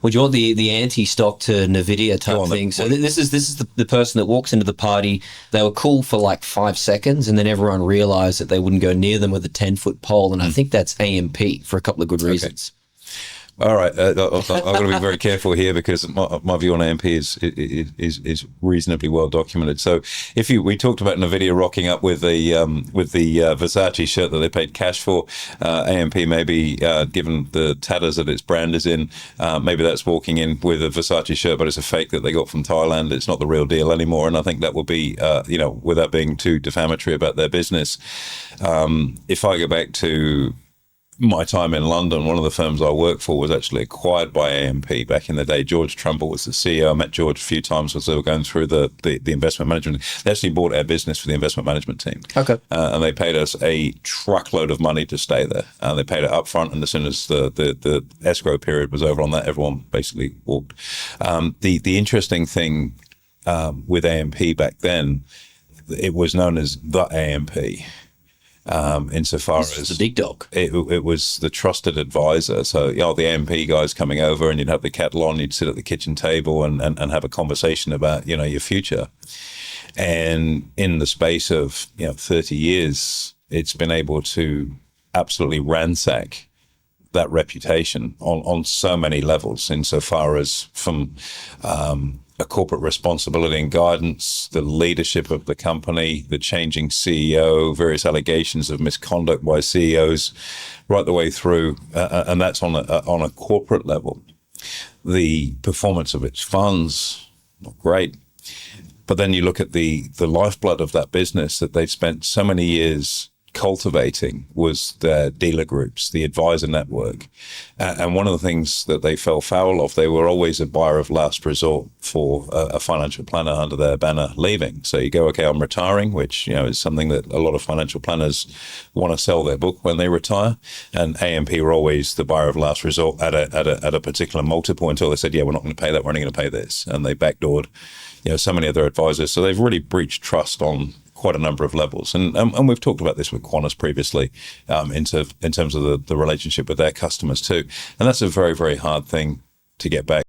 Well, do you want the anti-stock to Nvidia type thing? So this is the person that walks into the party. They were cool for like 5 seconds, and then everyone realized that they wouldn't go near them with a 10-foot pole. And I think that's AMP for a couple of good reasons. All right, I've got to be very careful here because my view on AMP is reasonably well documented. So, we talked about Nvidia rocking up with the Versace shirt that they paid cash for, AMP maybe given the tatters that its brand is in, maybe that's walking in with a Versace shirt, but it's a fake that they got from Thailand. It's not the real deal anymore, and I think that would be without being too defamatory about their business. If I go back to my time in London, one of the firms I worked for was actually acquired by AMP back in the day. George Trumbull was the CEO. I met George a few times as they were going through the investment management. They actually bought our business for the investment management team. Okay. And they paid us a truckload of money to stay there. They paid it up front, and as soon as the escrow period was over on that, everyone basically walked. The interesting thing with AMP back then, it was known as the AMP. Insofar as the big dog, it was the trusted advisor. So, the AMP guys coming over, and you'd have the kettle on, you'd sit at the kitchen table and have a conversation about, your future. And in the space of, 30 years, it's been able to absolutely ransack that reputation on so many levels, insofar as from a corporate responsibility and guidance, the leadership of the company, the changing CEO, various allegations of misconduct by CEOs, right the way through, and that's on a corporate level. The performance of its funds, not great. But then you look at the lifeblood of that business that they've spent so many years cultivating was their dealer groups, the advisor network. And one of the things that they fell foul of, they were always a buyer of last resort for a financial planner under their banner leaving. So you go, okay, I'm retiring, which, is something that a lot of financial planners want to sell their book when they retire. And AMP were always the buyer of last resort at a particular multiple until they said, yeah, we're not going to pay that, we're only going to pay this. And they backdoored, so many other advisors. So they've really breached trust on quite a number of levels. And we've talked about this with Qantas previously in terms of the relationship with their customers too. And that's a very, very hard thing to get back.